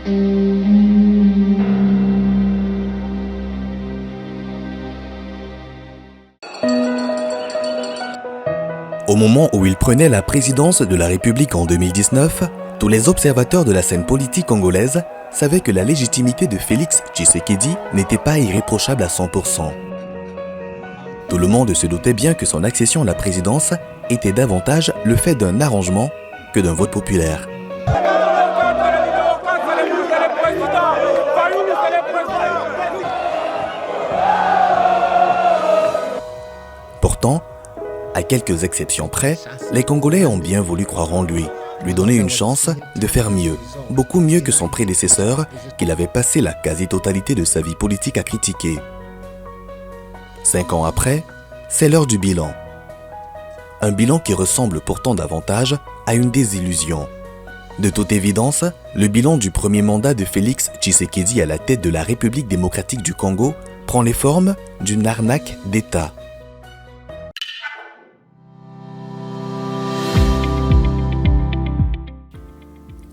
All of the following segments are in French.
Au moment où il prenait la présidence de la République en 2019, tous les observateurs de la scène politique congolaise savaient que la légitimité de Félix Tshisekedi n'était pas irréprochable à 100%. Tout le monde se doutait bien que son accession à la présidence était davantage le fait d'un arrangement que d'un vote populaire. Pourtant, à quelques exceptions près, les Congolais ont bien voulu croire en lui donner une chance de faire mieux, beaucoup mieux que son prédécesseur, qu'il avait passé la quasi-totalité de sa vie politique à critiquer. 5 ans après, c'est l'heure du bilan. Un bilan qui ressemble pourtant davantage à une désillusion. De toute évidence, le bilan du premier mandat de Félix Tshisekedi à la tête de la République démocratique du Congo prend les formes d'une arnaque d'État.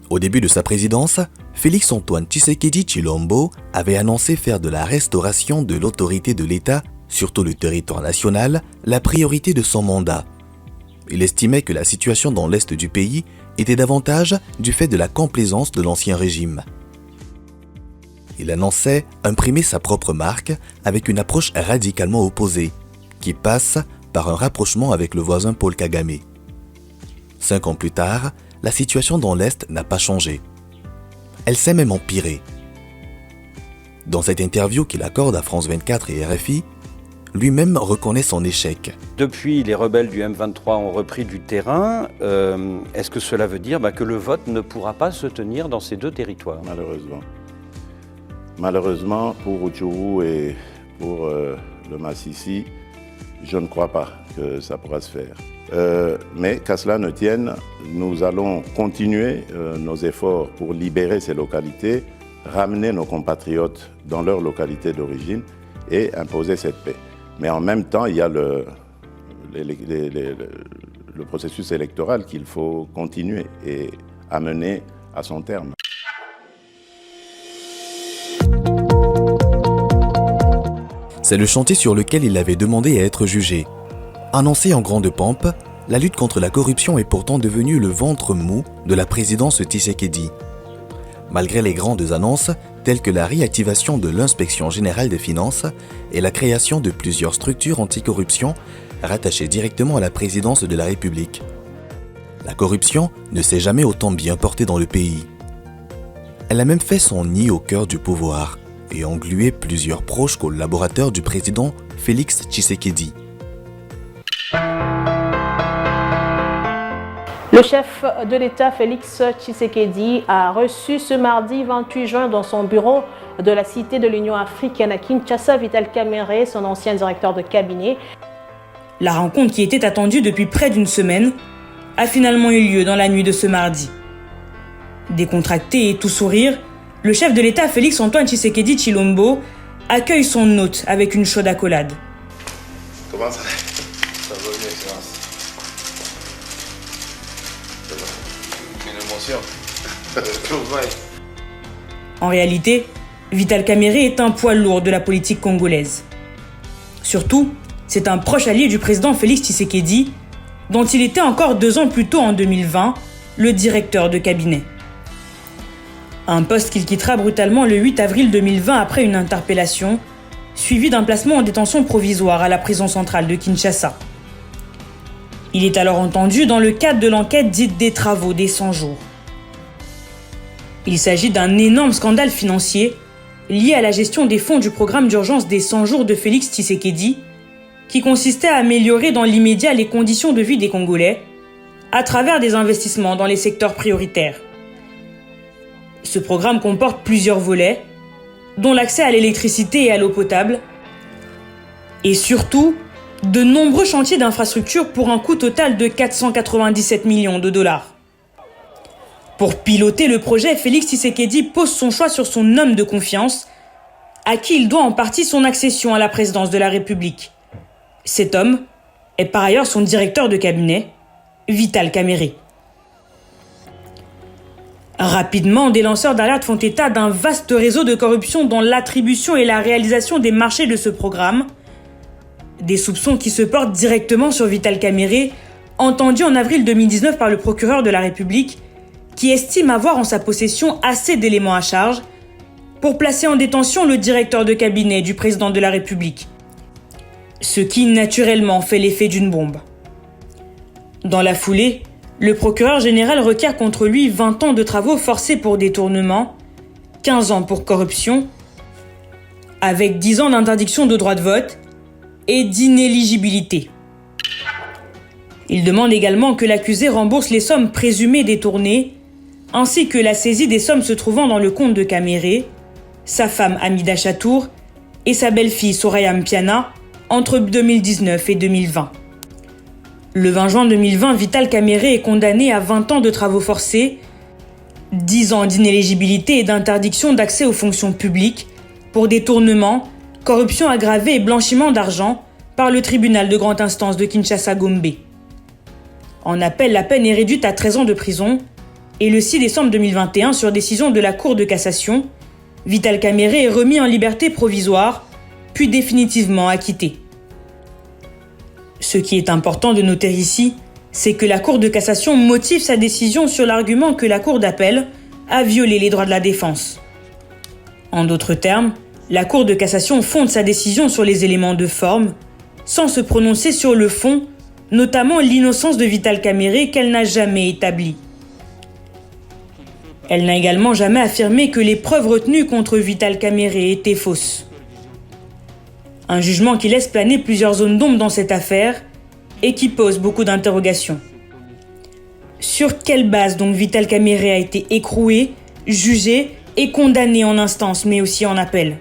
Au début de sa présidence, Félix-Antoine Tshisekedi Tshilombo avait annoncé faire de la restauration de l'autorité de l'État, surtout le territoire national, la priorité de son mandat. Il estimait que la situation dans l'est du pays était davantage du fait de la complaisance de l'ancien régime. Il annonçait imprimer sa propre marque avec une approche radicalement opposée, qui passe par un rapprochement avec le voisin Paul Kagame. 5 ans plus tard, la situation dans l'Est n'a pas changé. Elle s'est même empirée. Dans cette interview qu'il accorde à France 24 et RFI, lui-même reconnaît son échec. Depuis, les rebelles du M23 ont repris du terrain. Est-ce que cela veut dire que le vote ne pourra pas se tenir dans ces deux territoires ? Malheureusement. Malheureusement, pour Rutshuru et pour le Massissi, je ne crois pas que ça pourra se faire. Mais qu'à cela ne tienne, nous allons continuer nos efforts pour libérer ces localités, ramener nos compatriotes dans leur localité d'origine et imposer cette paix. Mais en même temps, il y a le processus électoral qu'il faut continuer et amener à son terme. C'est le chantier sur lequel il avait demandé à être jugé. Annoncé en grande pompe, la lutte contre la corruption est pourtant devenue le ventre mou de la présidence Tshisekedi. Malgré les grandes annonces, telles que la réactivation de l'Inspection générale des finances et la création de plusieurs structures anticorruption rattachées directement à la présidence de la République. La corruption ne s'est jamais autant bien portée dans le pays. Elle a même fait son nid au cœur du pouvoir et englué plusieurs proches collaborateurs du président Félix Tshisekedi. Le chef de l'État, Félix Tshisekedi, a reçu ce mardi 28 juin dans son bureau de la Cité de l'Union africaine à Kinshasa, Vital Kamerhe, son ancien directeur de cabinet. La rencontre qui était attendue depuis près d'une semaine a finalement eu lieu dans la nuit de ce mardi. Décontracté et tout sourire, le chef de l'État, Félix-Antoine Tshisekedi Tshilombo, accueille son hôte avec une chaude accolade. Comment ça va? Ça va bien, Excellence. Une émotion. En réalité, Vital Kamerhe est un poids lourd de la politique congolaise. Surtout, c'est un proche allié du président Félix Tshisekedi, dont il était encore 2 ans plus tôt en 2020, le directeur de cabinet. Un poste qu'il quittera brutalement le 8 avril 2020 après une interpellation, suivi d'un placement en détention provisoire à la prison centrale de Kinshasa. Il est alors entendu dans le cadre de l'enquête dite des travaux des 100 jours. Il s'agit d'un énorme scandale financier lié à la gestion des fonds du programme d'urgence des 100 jours de Félix Tshisekedi, qui consistait à améliorer dans l'immédiat les conditions de vie des Congolais à travers des investissements dans les secteurs prioritaires. Ce programme comporte plusieurs volets, dont l'accès à l'électricité et à l'eau potable, et surtout de nombreux chantiers d'infrastructures pour un coût total de 497 millions de dollars. Pour piloter le projet, Félix Tshisekedi pose son choix sur son homme de confiance, à qui il doit en partie son accession à la présidence de la République. Cet homme est par ailleurs son directeur de cabinet, Vital Kamerhe. Rapidement, des lanceurs d'alerte font état d'un vaste réseau de corruption dans l'attribution et la réalisation des marchés de ce programme. Des soupçons qui se portent directement sur Vital Kamerhe, entendu en avril 2019 par le procureur de la République, qui estime avoir en sa possession assez d'éléments à charge pour placer en détention le directeur de cabinet du président de la République. Ce qui, naturellement, fait l'effet d'une bombe. Dans la foulée, le procureur général requiert contre lui 20 ans de travaux forcés pour détournement, 15 ans pour corruption, avec 10 ans d'interdiction de droit de vote et d'inéligibilité. Il demande également que l'accusé rembourse les sommes présumées détournées, ainsi que la saisie des sommes se trouvant dans le compte de Kamerhe, sa femme Hamida Chatour et sa belle-fille Soraya Mpiana entre 2019 et 2020. Le 20 juin 2020, Vital Kamerhe est condamné à 20 ans de travaux forcés, 10 ans d'inéligibilité et d'interdiction d'accès aux fonctions publiques pour détournement, corruption aggravée et blanchiment d'argent par le tribunal de grande instance de Kinshasa-Gombe. En appel, la peine est réduite à 13 ans de prison et le 6 décembre 2021, sur décision de la Cour de cassation, Vital Kamerhe est remis en liberté provisoire, puis définitivement acquitté. Ce qui est important de noter ici, c'est que la Cour de cassation motive sa décision sur l'argument que la Cour d'appel a violé les droits de la défense. En d'autres termes, la Cour de cassation fonde sa décision sur les éléments de forme, sans se prononcer sur le fond, notamment l'innocence de Vital Kamerhe qu'elle n'a jamais établie. Elle n'a également jamais affirmé que les preuves retenues contre Vital Kamerhe étaient fausses. Un jugement qui laisse planer plusieurs zones d'ombre dans cette affaire et qui pose beaucoup d'interrogations. Sur quelle base donc Vital Kamerhe a été écroué, jugé et condamné en instance, mais aussi en appel?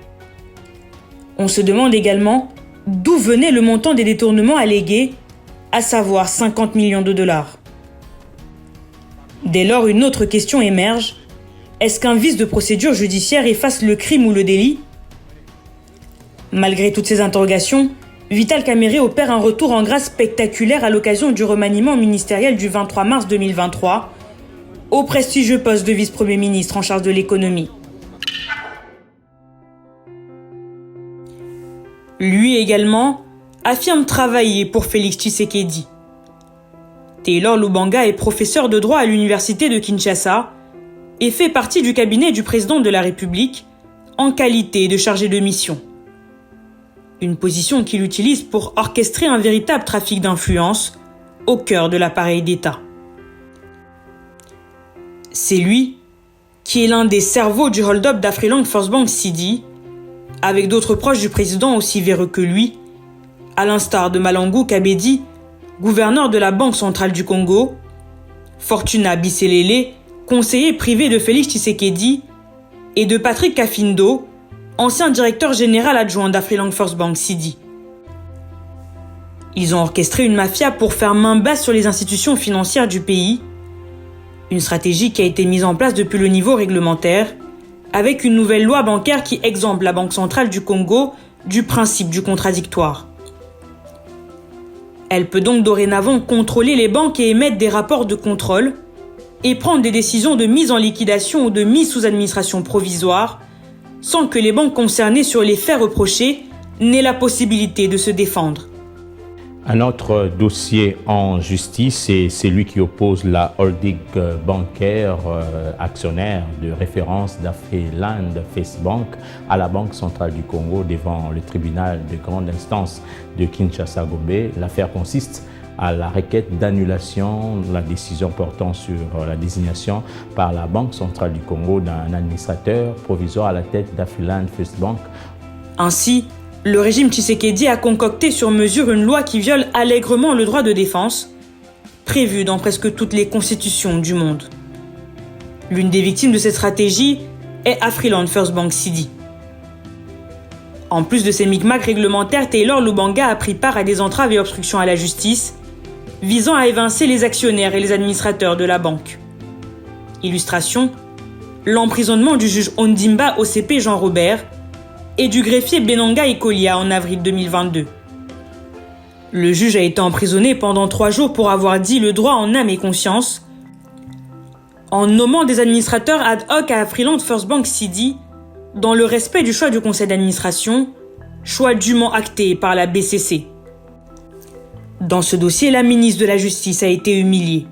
On se demande également d'où venait le montant des détournements allégués, à savoir 50 millions de dollars. Dès lors, une autre question émerge. Est-ce qu'un vice de procédure judiciaire efface le crime ou le délit? Malgré toutes ces interrogations, Vital Kamerhe opère un retour en grâce spectaculaire à l'occasion du remaniement ministériel du 23 mars 2023 au prestigieux poste de vice-premier ministre en charge de l'économie. Lui également affirme travailler pour Félix Tshisekedi. Taylor Lubanga est professeur de droit à l'université de Kinshasa et fait partie du cabinet du président de la République en qualité de chargé de mission. Une position qu'il utilise pour orchestrer un véritable trafic d'influence au cœur de l'appareil d'État. C'est lui qui est l'un des cerveaux du hold-up d'Afriland First Bank Sidi, avec d'autres proches du président aussi véreux que lui, à l'instar de Malangou Kabedi, gouverneur de la Banque centrale du Congo, Fortuna Bisselele, conseiller privé de Félix Tshisekedi, et de Patrick Kafindo, ancien directeur général adjoint d'Afriland First Bank Sidi. Ils ont orchestré une mafia pour faire main basse sur les institutions financières du pays, une stratégie qui a été mise en place depuis le niveau réglementaire, avec une nouvelle loi bancaire qui exempte la Banque centrale du Congo du principe du contradictoire. Elle peut donc dorénavant contrôler les banques et émettre des rapports de contrôle et prendre des décisions de mise en liquidation ou de mise sous administration provisoire sans que les banques concernées sur les faits reprochés n'aient la possibilité de se défendre. Un autre dossier en justice, c'est celui qui oppose la holding bancaire actionnaire de référence d'Afriland First Bank à la Banque centrale du Congo devant le tribunal de grande instance de Kinshasa-Gombe. L'affaire consiste à la requête d'annulation de la décision portant sur la désignation par la Banque centrale du Congo d'un administrateur provisoire à la tête d'Afriland First Bank. Ainsi, le régime Tshisekedi a concocté sur mesure une loi qui viole allègrement le droit de défense, prévu dans presque toutes les constitutions du monde. L'une des victimes de cette stratégie est Afriland First Bank Sidi. En plus de ces micmacs réglementaires, Taylor Lubanga a pris part à des entraves et obstructions à la justice, visant à évincer les actionnaires et les administrateurs de la banque. Illustration, l'emprisonnement du juge Ondimba OCP Jean Robert et du greffier Benanga Ikolia en avril 2022. Le juge a été emprisonné pendant 3 jours pour avoir dit le droit en âme et conscience, en nommant des administrateurs ad hoc à Afriland First Bank CD, dans le respect du choix du conseil d'administration, choix dûment acté par la BCC. Dans ce dossier, la ministre de la Justice a été humiliée.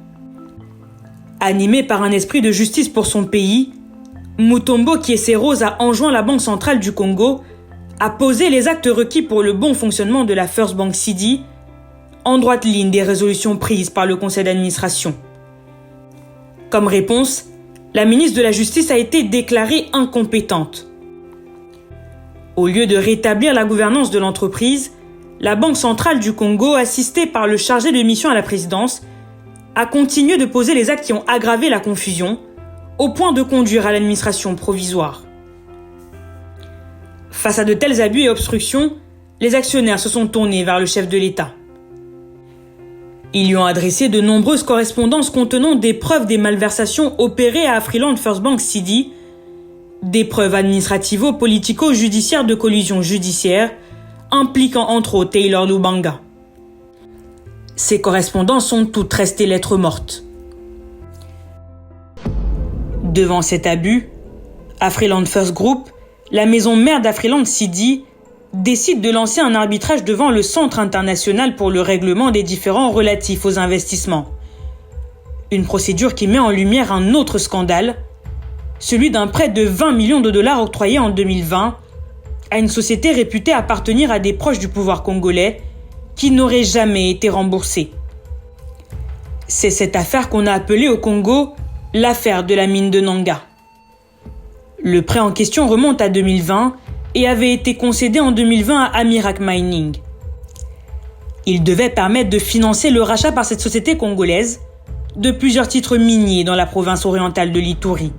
Animée par un esprit de justice pour son pays, Mutombo Kieserose a enjoint la Banque centrale du Congo à poser les actes requis pour le bon fonctionnement de la First Bank CD, en droite ligne des résolutions prises par le conseil d'administration. Comme réponse, la ministre de la Justice a été déclarée incompétente. Au lieu de rétablir la gouvernance de l'entreprise, la Banque centrale du Congo, assistée par le chargé de mission à la présidence, a continué de poser les actes qui ont aggravé la confusion, au point de conduire à l'administration provisoire. Face à de tels abus et obstructions, les actionnaires se sont tournés vers le chef de l'État. Ils lui ont adressé de nombreuses correspondances contenant des preuves des malversations opérées à Afriland First Bank CD, des preuves administrativo-politico-judiciaires de collusion judiciaire, impliquant entre autres Taylor Lubanga. Ces correspondances sont toutes restées lettres mortes. Devant cet abus, Afriland First Group, la maison mère d'Afriland CD, décide de lancer un arbitrage devant le Centre international pour le règlement des différends relatifs aux investissements. Une procédure qui met en lumière un autre scandale, celui d'un prêt de 20 millions de dollars octroyé en 2020 à une société réputée appartenir à des proches du pouvoir congolais qui n'aurait jamais été remboursé. C'est cette affaire qu'on a appelée au Congo l'affaire de la mine de Nanga. Le prêt en question remonte à 2020 et avait été concédé en 2020 à Amirak Mining. Il devait permettre de financer le rachat par cette société congolaise de plusieurs titres miniers dans la province orientale de l'Ituri.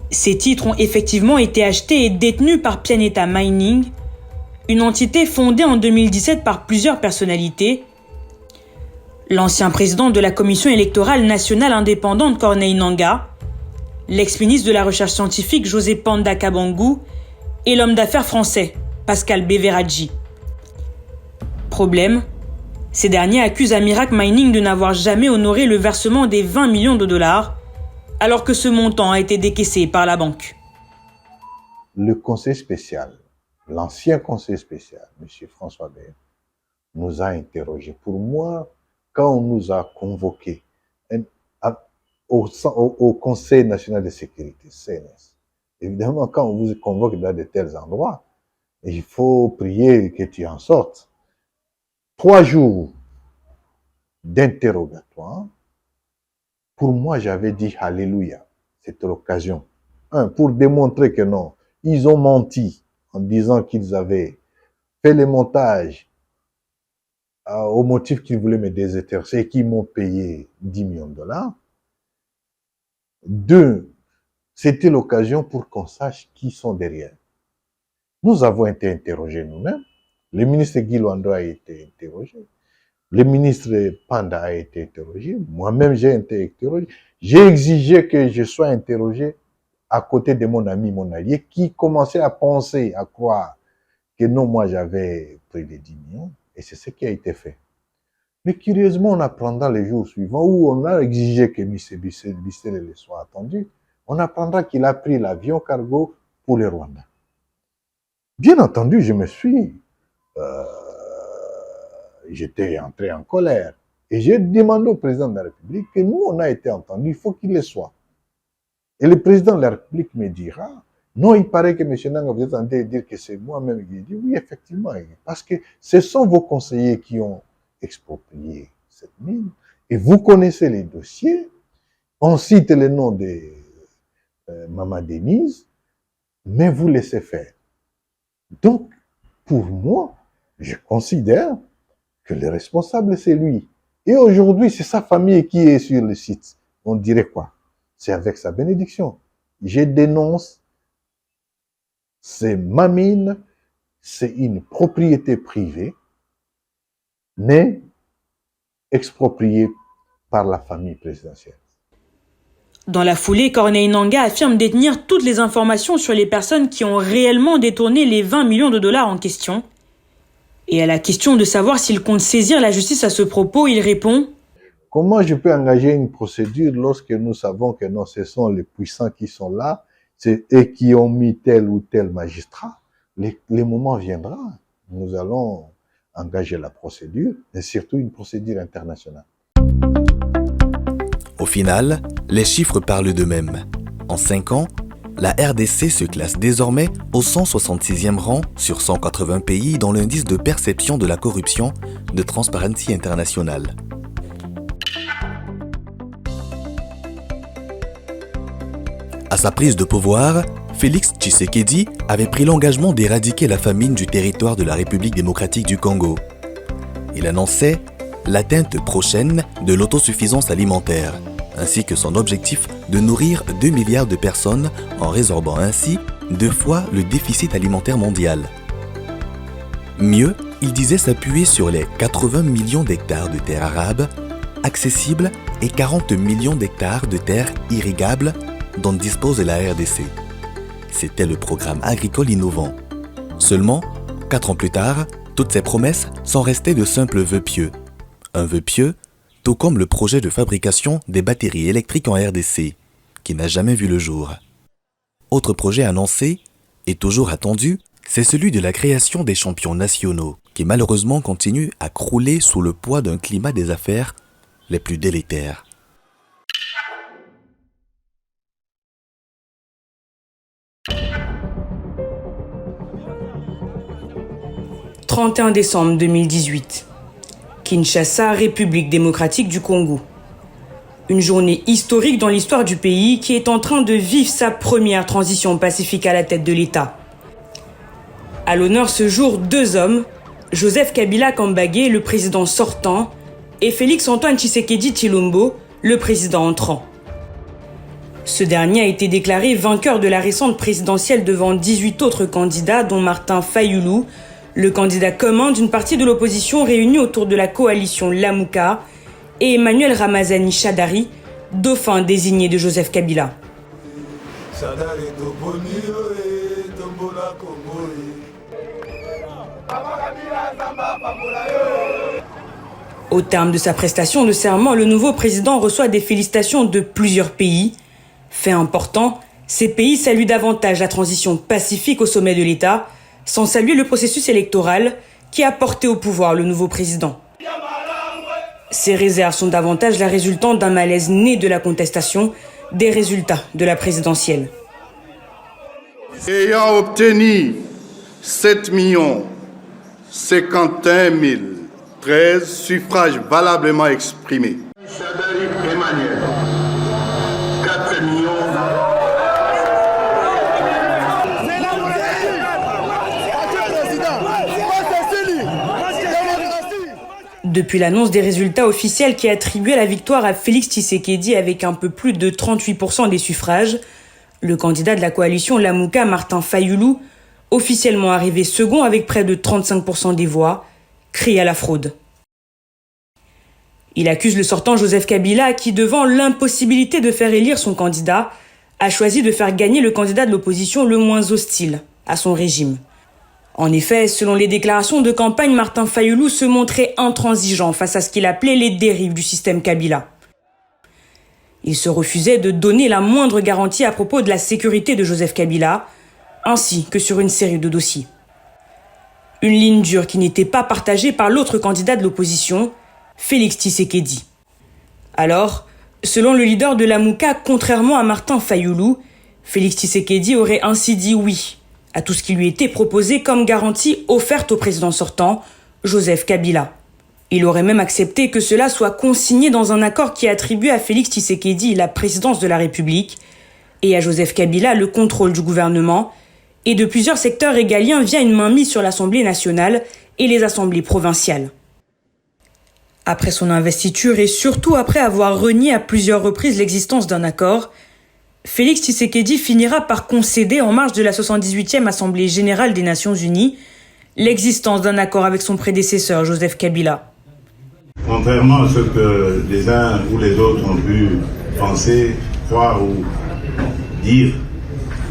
Ces titres ont effectivement été achetés et détenus par Pianeta Mining, une entité fondée en 2017 par plusieurs personnalités. L'ancien président de la Commission électorale nationale indépendante Corneille Nangaa, l'ex-ministre de la Recherche scientifique José Panda Kabangu et l'homme d'affaires français Pascal Beveradji. Problème, ces derniers accusent Amirak Mining de n'avoir jamais honoré le versement des 20 millions de dollars, alors que ce montant a été décaissé par la banque. Le conseil spécial, l'ancien conseil spécial, M. François Bayrou, nous a interrogés. Pour moi, quand on nous a convoqués au Conseil national de sécurité, CNS, évidemment, quand on vous convoque dans de tels endroits, il faut prier que tu en sortes. 3 jours d'interrogatoire. Pour moi, j'avais dit Alléluia. C'était l'occasion. Pour démontrer que non, ils ont menti en disant qu'ils avaient fait les montages au motif qu'ils voulaient me désintéresser et qu'ils m'ont payé 10 millions de dollars. 2, c'était l'occasion pour qu'on sache qui sont derrière. Nous avons été interrogés nous-mêmes. Le ministre Guy Luando a été interrogé. Le ministre Panda a été interrogé. Moi-même, j'ai été interrogé. J'ai exigé que je sois interrogé à côté de mon ami, mon allié, qui commençait à penser, à croire que non, moi, j'avais pris les 10 millions. Et c'est ce qui a été fait. Mais curieusement, on apprendra les jours suivants où on a exigé que M. Bissele soit attendu. On apprendra qu'il a pris l'avion cargo pour le Rwanda. Bien entendu, je me suis... j'étais entré en colère. Et j'ai demandé au président de la République que nous, on a été entendus, il faut qu'il le soit. Et le président de la République me dira, non, il paraît que M. Nanga, vous êtes en train de dire que c'est moi-même qui ai dit, oui, effectivement, parce que ce sont vos conseillers qui ont exproprié cette mine, et vous connaissez les dossiers, on cite le nom de Maman Denise, mais vous laissez faire. Donc, pour moi, je considère que le responsable, c'est lui. Et aujourd'hui, c'est sa famille qui est sur le site. On dirait quoi? C'est avec sa bénédiction. Je dénonce, c'est ma mine, c'est une propriété privée, mais expropriée par la famille présidentielle. Dans la foulée, Corneille Nangaa affirme détenir toutes les informations sur les personnes qui ont réellement détourné les 20 millions de dollars en question. Et à la question de savoir s'il compte saisir la justice à ce propos, il répond comment je peux engager une procédure lorsque nous savons que non, ce sont les puissants qui sont là et qui ont mis tel ou tel magistrat? Les moments viendra. Nous allons engager la procédure, et surtout une procédure internationale. Au final, les chiffres parlent d'eux-mêmes. En 5 ans, la RDC se classe désormais au 166e rang sur 180 pays dans l'indice de perception de la corruption de Transparency International. À sa prise de pouvoir, Félix Tshisekedi avait pris l'engagement d'éradiquer la famine du territoire de la République démocratique du Congo. Il annonçait l'atteinte prochaine de l'autosuffisance alimentaire, ainsi que son objectif de nourrir 2 milliards de personnes en résorbant ainsi 2 fois le déficit alimentaire mondial. Mieux, il disait s'appuyer sur les 80 millions d'hectares de terres arables accessibles et 40 millions d'hectares de terres irrigables dont dispose la RDC. C'était le programme agricole innovant. Seulement, 4 ans plus tard, toutes ces promesses sont restées de simples vœux pieux. Un vœu pieux, tout comme le projet de fabrication des batteries électriques en RDC, qui n'a jamais vu le jour. Autre projet annoncé, et toujours attendu, c'est celui de la création des champions nationaux, qui malheureusement continue à crouler sous le poids d'un climat des affaires les plus délétères. « 31 décembre 2018. Kinshasa, République démocratique du Congo. Une journée historique dans l'histoire du pays qui est en train de vivre sa première transition pacifique à la tête de l'État. À l'honneur ce jour, 2 hommes, Joseph Kabila Kambagé, le président sortant, et Félix Antoine Tshisekedi Tshilombo, le président entrant. Ce dernier a été déclaré vainqueur de la récente présidentielle devant 18 autres candidats, dont Martin Fayulu, le candidat commun d'une partie de l'opposition réunie autour de la coalition Lamuka, et Emmanuel Ramazani Shadari, dauphin désigné de Joseph Kabila. Au terme de sa prestation de serment, le nouveau président reçoit des félicitations de plusieurs pays. Fait important, ces pays saluent davantage la transition pacifique au sommet de l'État, sans saluer le processus électoral qui a porté au pouvoir le nouveau président. Ces réserves sont davantage la résultante d'un malaise né de la contestation des résultats de la présidentielle. Ayant obtenu 7 51 013 suffrages valablement exprimés. Emmanuel, 4 millions. Depuis l'annonce des résultats officiels qui attribuaient la victoire à Félix Tshisekedi avec un peu plus de 38% des suffrages, le candidat de la coalition Lamuka, Martin Fayulu, officiellement arrivé second avec près de 35% des voix, crie à la fraude. Il accuse le sortant Joseph Kabila qui, devant l'impossibilité de faire élire son candidat, a choisi de faire gagner le candidat de l'opposition le moins hostile à son régime. En effet, selon les déclarations de campagne, Martin Fayulu se montrait intransigeant face à ce qu'il appelait les dérives du système Kabila. Il se refusait de donner la moindre garantie à propos de la sécurité de Joseph Kabila, ainsi que sur une série de dossiers. Une ligne dure qui n'était pas partagée par l'autre candidat de l'opposition, Félix Tshisekedi. Alors, selon le leader de Lamuka, contrairement à Martin Fayulu, Félix Tshisekedi aurait ainsi dit oui à tout ce qui lui était proposé comme garantie offerte au président sortant, Joseph Kabila. Il aurait même accepté que cela soit consigné dans un accord qui attribue à Félix Tshisekedi la présidence de la République et à Joseph Kabila le contrôle du gouvernement et de plusieurs secteurs régaliens via une mainmise sur l'Assemblée nationale et les assemblées provinciales. Après son investiture et surtout après avoir renié à plusieurs reprises l'existence d'un accord, Félix Tshisekedi finira par concéder en marge de la 78e Assemblée générale des Nations unies l'existence d'un accord avec son prédécesseur Joseph Kabila. Contrairement à ce que les uns ou les autres ont pu penser, croire ou dire,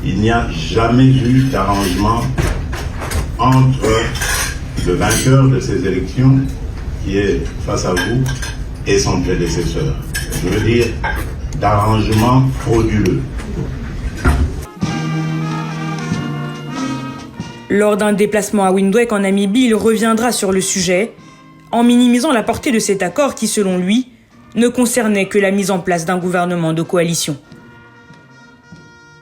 il n'y a jamais eu d'arrangement entre le vainqueur de ces élections, qui est face à vous, et son prédécesseur. Je veux dire, d'arrangements frauduleux. Lors d'un déplacement à Windhoek en Namibie, il reviendra sur le sujet, en minimisant la portée de cet accord qui, selon lui, ne concernait que la mise en place d'un gouvernement de coalition.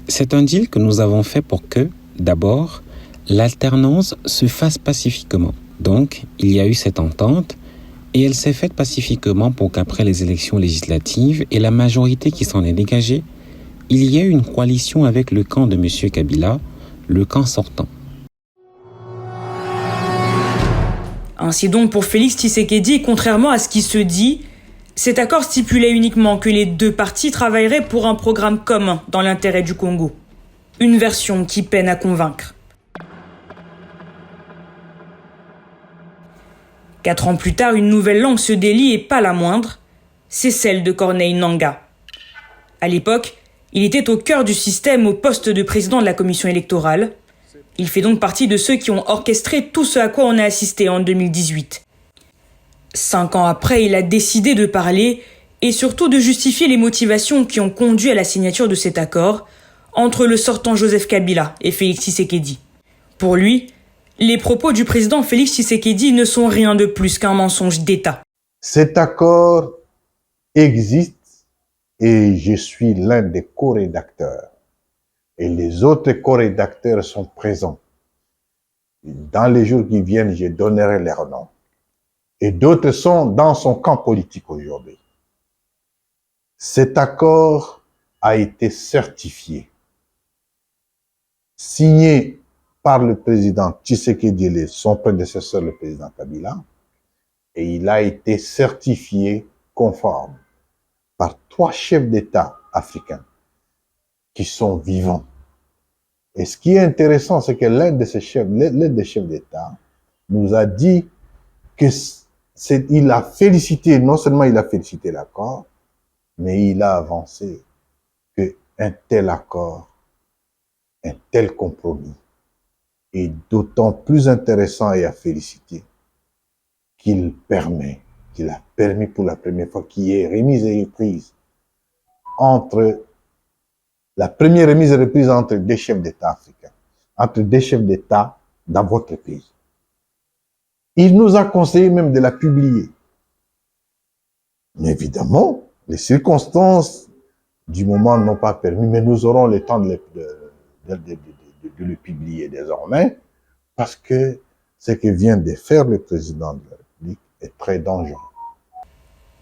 C'est un deal que nous avons fait pour que, d'abord, l'alternance se fasse pacifiquement. Donc, il y a eu cette entente et elle s'est faite pacifiquement pour qu'après les élections législatives et la majorité qui s'en est dégagée, il y ait une coalition avec le camp de M. Kabila, le camp sortant. Ainsi donc, pour Félix Tshisekedi, contrairement à ce qui se dit, cet accord stipulait uniquement que les deux parties travailleraient pour un programme commun dans l'intérêt du Congo. Une version qui peine à convaincre. 4 ans plus tard, une nouvelle langue se délie et pas la moindre, c'est celle de Corneille Nangaa. À l'époque, il était au cœur du système au poste de président de la commission électorale. Il fait donc partie de ceux qui ont orchestré tout ce à quoi on a assisté en 2018. 5 ans après, il a décidé de parler et surtout de justifier les motivations qui ont conduit à la signature de cet accord entre le sortant Joseph Kabila et Félix Tshisekedi. Pour lui, les propos du président Félix Tshisekedi ne sont rien de plus qu'un mensonge d'État. Cet accord existe et je suis l'un des co-rédacteurs. Et les autres co-rédacteurs sont présents. Dans les jours qui viennent, je donnerai leurs noms. Et d'autres sont dans son camp politique aujourd'hui. Cet accord a été certifié, signé par le président Tshisekedi et son prédécesseur, le président Kabila, et il a été certifié conforme par 3 chefs d'État africains qui sont vivants. Et ce qui est intéressant, c'est que l'un des chefs d'État nous a dit que il a félicité, non seulement il a félicité l'accord, mais il a avancé qu'un tel accord, un tel compromis est d'autant plus intéressant et à féliciter qu'il a permis pour la première fois qu'il y ait remise et reprise entre la première remise et reprise entre 2 chefs d'État africains, entre 2 chefs d'État dans votre pays. Il nous a conseillé même de la publier. Mais évidemment, les circonstances du moment n'ont pas permis, mais nous aurons le temps de le publier désormais, parce que ce que vient de faire le président de la République est très dangereux.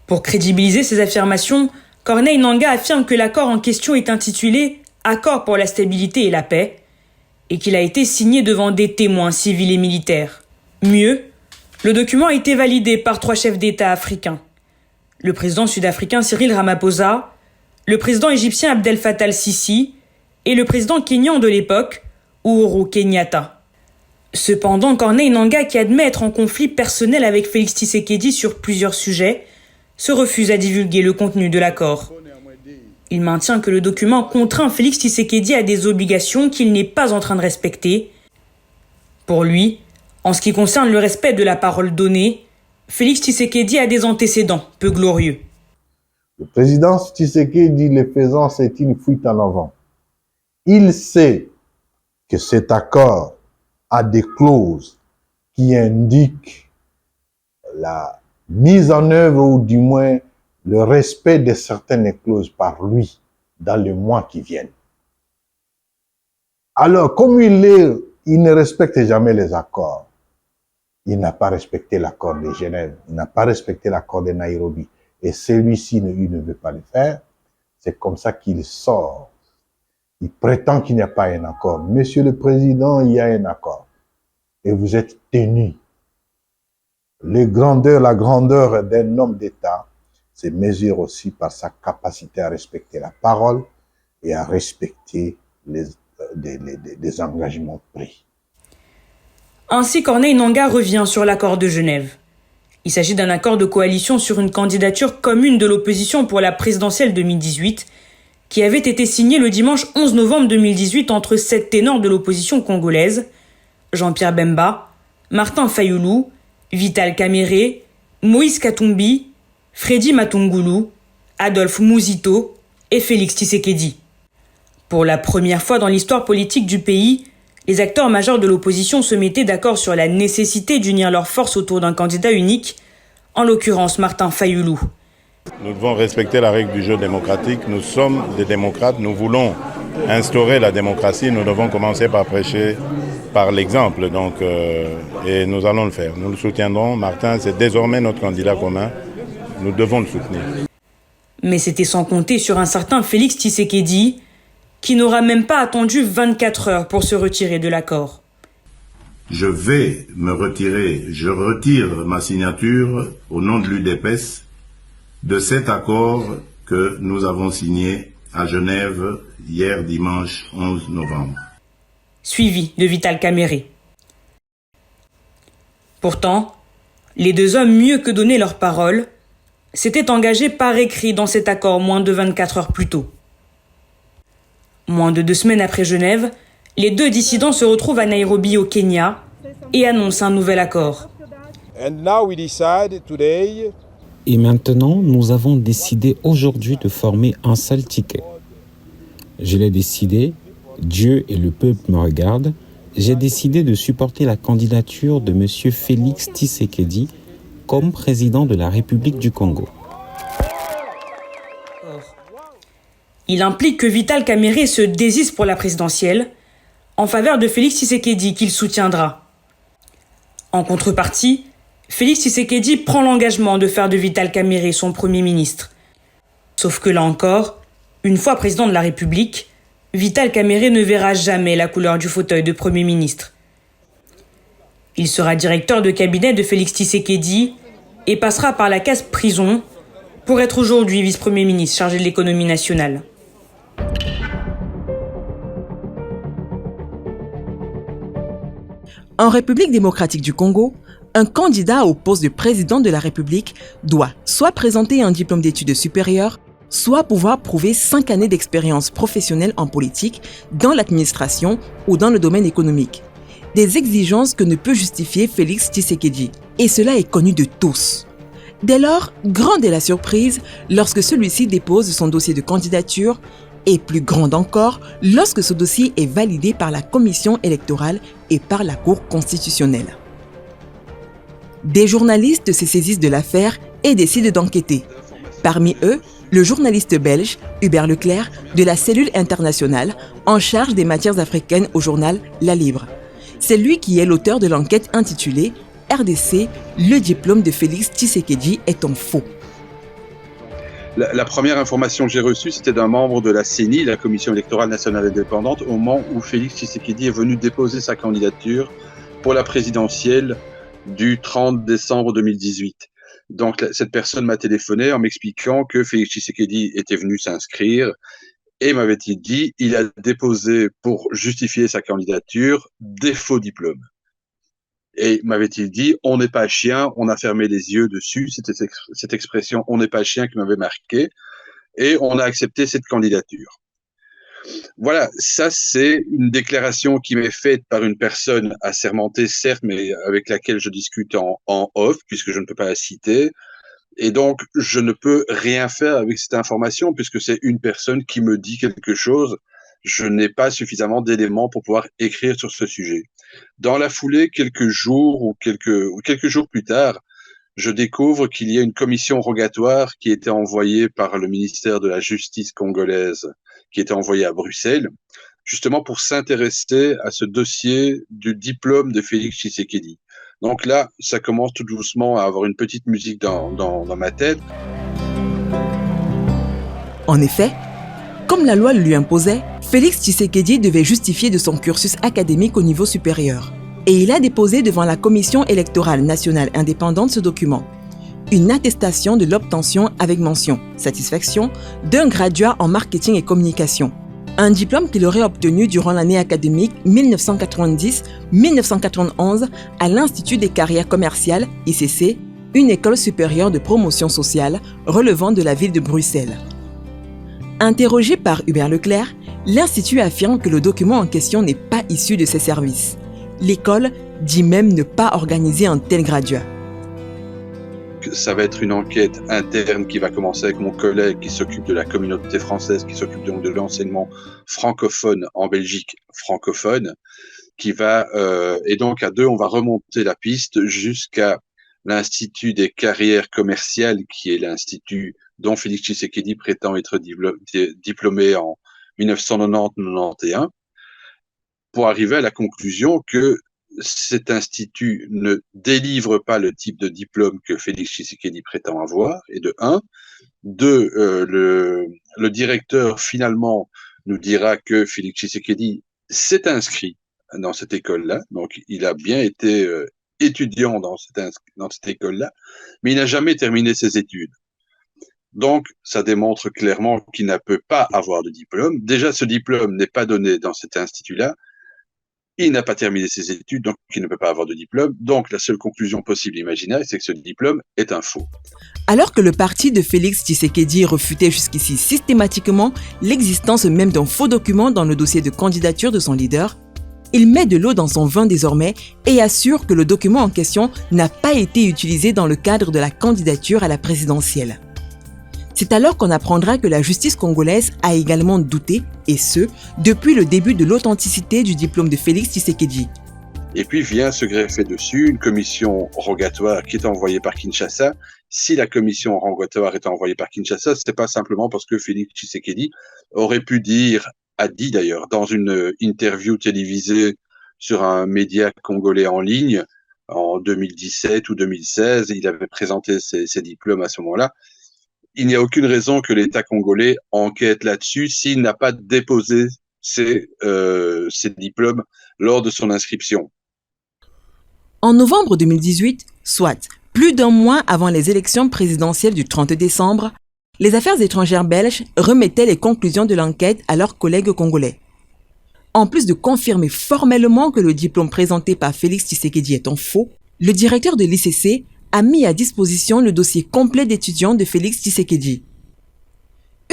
Pour crédibiliser ces affirmations, Corneille Nangaa affirme que l'accord en question est intitulé « Accord pour la stabilité et la paix » et qu'il a été signé devant des témoins civils et militaires. Mieux, le document a été validé par 3 chefs d'État africains. Le président sud-africain Cyril Ramaphosa, le président égyptien Abdel Fattah el-Sisi et le président kényan de l'époque, Uhuru Kenyatta. Cependant, Corneille Nangaa, qui admet être en conflit personnel avec Félix Tshisekedi sur plusieurs sujets, se refuse à divulguer le contenu de l'accord. Il maintient que le document contraint Félix Tshisekedi à des obligations qu'il n'est pas en train de respecter. Pour lui, en ce qui concerne le respect de la parole donnée, Félix Tshisekedi a des antécédents peu glorieux. Le président Tshisekedi, le faisant, c'est une fuite en avant. Il sait que cet accord a des clauses qui indiquent la mise en œuvre ou du moins le respect de certaines clauses par lui dans les mois qui viennent. Alors, comme il ne respecte jamais les accords, il n'a pas respecté l'accord de Genève, il n'a pas respecté l'accord de Nairobi, et celui-ci, il ne veut pas le faire, c'est comme ça qu'il sort. Il prétend qu'il n'y a pas un accord. Monsieur le Président, il y a un accord. Et vous êtes tenu. La grandeur d'un homme d'État se mesure aussi par sa capacité à respecter la parole et à respecter les engagements pris. Ainsi, Corneille Nangaa revient sur l'accord de Genève. Il s'agit d'un accord de coalition sur une candidature commune de l'opposition pour la présidentielle 2018, qui avait été signé le dimanche 11 novembre 2018 entre 7 ténors de l'opposition congolaise, Jean-Pierre Bemba, Martin Fayulu, Vital Kamerhe, Moïse Katumbi Freddy Matungulu, Adolphe Muzito et Félix Tshisekedi. Pour la première fois dans l'histoire politique du pays, les acteurs majeurs de l'opposition se mettaient d'accord sur la nécessité d'unir leurs forces autour d'un candidat unique, en l'occurrence Martin Fayulu. Nous devons respecter la règle du jeu démocratique. Nous sommes des démocrates, nous voulons instaurer la démocratie. Nous devons commencer par prêcher par l'exemple. Et nous allons le faire. Nous le soutiendrons. Martin, c'est désormais notre candidat commun. Nous devons le soutenir. Mais c'était sans compter sur un certain Félix Tshisekedi, qui n'aura même pas attendu 24 heures pour se retirer de l'accord. Je vais me retirer, je retire ma signature au nom de l'UDPS de cet accord que nous avons signé à Genève hier dimanche 11 novembre. Suivi de Vital Kamerhe. Pourtant, les deux hommes, mieux que donner leur parole, s'étaient engagés par écrit dans cet accord moins de 24 heures plus tôt. Moins de 2 semaines après Genève, les deux dissidents se retrouvent à Nairobi au Kenya et annoncent un nouvel accord. Et maintenant, nous avons décidé aujourd'hui de former un seul ticket. Je l'ai décidé, Dieu et le peuple me regardent, j'ai décidé de supporter la candidature de M. Félix Tshisekedi comme président de la République du Congo. Il implique que Vital Kamerhe se désiste pour la présidentielle en faveur de Félix Tshisekedi qu'il soutiendra. En contrepartie, Félix Tshisekedi prend l'engagement de faire de Vital Kamerhe son Premier ministre. Sauf que là encore, une fois président de la République, Vital Kamerhe ne verra jamais la couleur du fauteuil de Premier ministre. Il sera directeur de cabinet de Félix Tshisekedi et passera par la case prison pour être aujourd'hui vice-premier ministre chargé de l'économie nationale. En République démocratique du Congo, un candidat au poste de président de la République doit soit présenter un diplôme d'études supérieures, soit pouvoir prouver 5 années d'expérience professionnelle en politique, dans l'administration ou dans le domaine économique. Des exigences que ne peut justifier Félix Tshisekedi. Et cela est connu de tous. Dès lors, grande est la surprise lorsque celui-ci dépose son dossier de candidature et plus grande encore lorsque ce dossier est validé par la Commission électorale et par la Cour constitutionnelle. Des journalistes se saisissent de l'affaire et décident d'enquêter. Parmi eux, le journaliste belge Hubert Leclerc de la cellule internationale en charge des matières africaines au journal La Libre. C'est lui qui est l'auteur de l'enquête intitulée « RDC, le diplôme de Félix Tshisekedi est en faux ». La première information que j'ai reçue, c'était d'un membre de la CENI, la Commission électorale nationale indépendante, au moment où Félix Tshisekedi est venu déposer sa candidature pour la présidentielle du 30 décembre 2018. Donc, cette personne m'a téléphoné en m'expliquant que Félix Tshisekedi était venu s'inscrire et m'avait-il dit, il a déposé pour justifier sa candidature des faux diplômes. Et m'avait-il dit, on n'est pas chien, on a fermé les yeux dessus, c'était cette expression, on n'est pas chien qui m'avait marqué, et on a accepté cette candidature. Voilà, ça c'est une déclaration qui m'est faite par une personne assermentée, certes, mais avec laquelle je discute en off, puisque je ne peux pas la citer, et donc je ne peux rien faire avec cette information, puisque c'est une personne qui me dit quelque chose, je n'ai pas suffisamment d'éléments pour pouvoir écrire sur ce sujet. Dans la foulée, quelques jours plus tard, je découvre qu'il y a une commission rogatoire qui était envoyée par le ministère de la Justice congolaise, qui était envoyée à Bruxelles, justement pour s'intéresser à ce dossier du diplôme de Félix Tshisekedi. Donc là, ça commence tout doucement à avoir une petite musique dans ma tête. En effet, comme la loi le lui imposait, Félix Tshisekedi devait justifier de son cursus académique au niveau supérieur. Et il a déposé devant la Commission électorale nationale indépendante ce document. Une attestation de l'obtention avec mention « Satisfaction » d'un graduat en marketing et communication. Un diplôme qu'il aurait obtenu durant l'année académique 1990-1991 à l'Institut des carrières commerciales, ICC, une école supérieure de promotion sociale relevant de la ville de Bruxelles. Interrogé par Hubert Leclerc, l'Institut affirme que le document en question n'est pas issu de ses services. L'école dit même ne pas organiser un tel graduat. ça va être une enquête interne qui va commencer avec mon collègue qui s'occupe de la communauté française, qui s'occupe donc de l'enseignement francophone en Belgique francophone, qui va et donc à deux, on va remonter la piste jusqu'à l'Institut des carrières commerciales, qui est l'institut dont Félix Tshisekedi prétend être diplômé en 1990-91, pour arriver à la conclusion que cet institut ne délivre pas le type de diplôme que Félix Tshisekedi prétend avoir, et de un. Deux, le directeur finalement nous dira que Félix Tshisekedi s'est inscrit dans cette école-là, donc il a bien été étudiant dans cette école-là, mais il n'a jamais terminé ses études. Donc, ça démontre clairement qu'il ne peut pas avoir de diplôme. Déjà, ce diplôme n'est pas donné dans cet institut-là. Il n'a pas terminé ses études, donc il ne peut pas avoir de diplôme. Donc, la seule conclusion possible imaginable, c'est que ce diplôme est un faux. Alors que le parti de Félix Tshisekedi refutait jusqu'ici systématiquement l'existence même d'un faux document dans le dossier de candidature de son leader, il met de l'eau dans son vin désormais et assure que le document en question n'a pas été utilisé dans le cadre de la candidature à la présidentielle. C'est alors qu'on apprendra que la justice congolaise a également douté, et ce, depuis le début de l'authenticité du diplôme de Félix Tshisekedi. Et puis vient se greffer dessus une commission rogatoire qui est envoyée par Kinshasa. Si la commission rogatoire est envoyée par Kinshasa, c'est pas simplement parce que Félix Tshisekedi aurait pu a dit d'ailleurs, dans une interview télévisée sur un média congolais en ligne, en 2017 ou 2016, il avait présenté ses diplômes à ce moment-là. Il n'y a aucune raison que l'État congolais enquête là-dessus s'il n'a pas déposé ses diplômes lors de son inscription. En novembre 2018, soit plus d'un mois avant les élections présidentielles du 30 décembre, les affaires étrangères belges remettaient les conclusions de l'enquête à leurs collègues congolais. En plus de confirmer formellement que le diplôme présenté par Félix Tshisekedi est un faux, le directeur de l'ICC a mis à disposition le dossier complet d'étudiants de Félix Tshisekedi.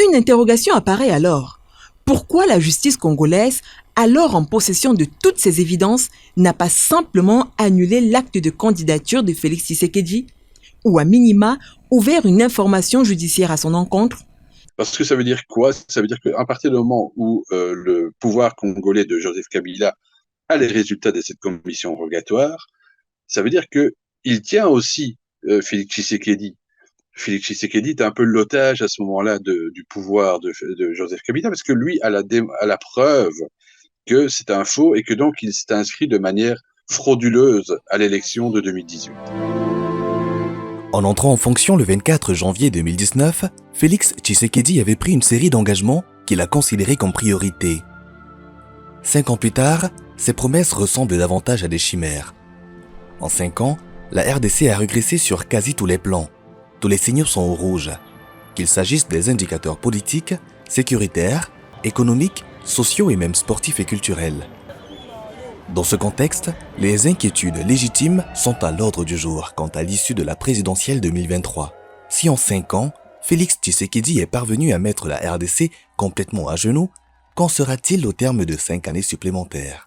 Une interrogation apparaît alors. Pourquoi la justice congolaise, alors en possession de toutes ces évidences, n'a pas simplement annulé l'acte de candidature de Félix Tshisekedi, ou à minima ouvert une information judiciaire à son encontre? Parce que ça veut dire quoi? Ça veut dire qu'à partir du moment où le pouvoir congolais de Joseph Kabila a les résultats de cette commission rogatoire, ça veut dire qu'il tient aussi Félix Tshisekedi. Félix Tshisekedi est un peu l'otage à ce moment-là du pouvoir de Joseph Kabila, parce que lui a la preuve que c'est un faux et que donc il s'est inscrit de manière frauduleuse à l'élection de 2018. En entrant en fonction le 24 janvier 2019, Félix Tshisekedi avait pris une série d'engagements qu'il a considérés comme priorité. 5 ans plus tard, ses promesses ressemblent davantage à des chimères. En 5 ans, la RDC a régressé sur quasi tous les plans. Tous les signaux sont au rouge, qu'il s'agisse des indicateurs politiques, sécuritaires, économiques, sociaux et même sportifs et culturels. Dans ce contexte, les inquiétudes légitimes sont à l'ordre du jour quant à l'issue de la présidentielle 2023. Si en 5 ans, Félix Tshisekedi est parvenu à mettre la RDC complètement à genoux, qu'en sera-t-il au terme de 5 années supplémentaires ?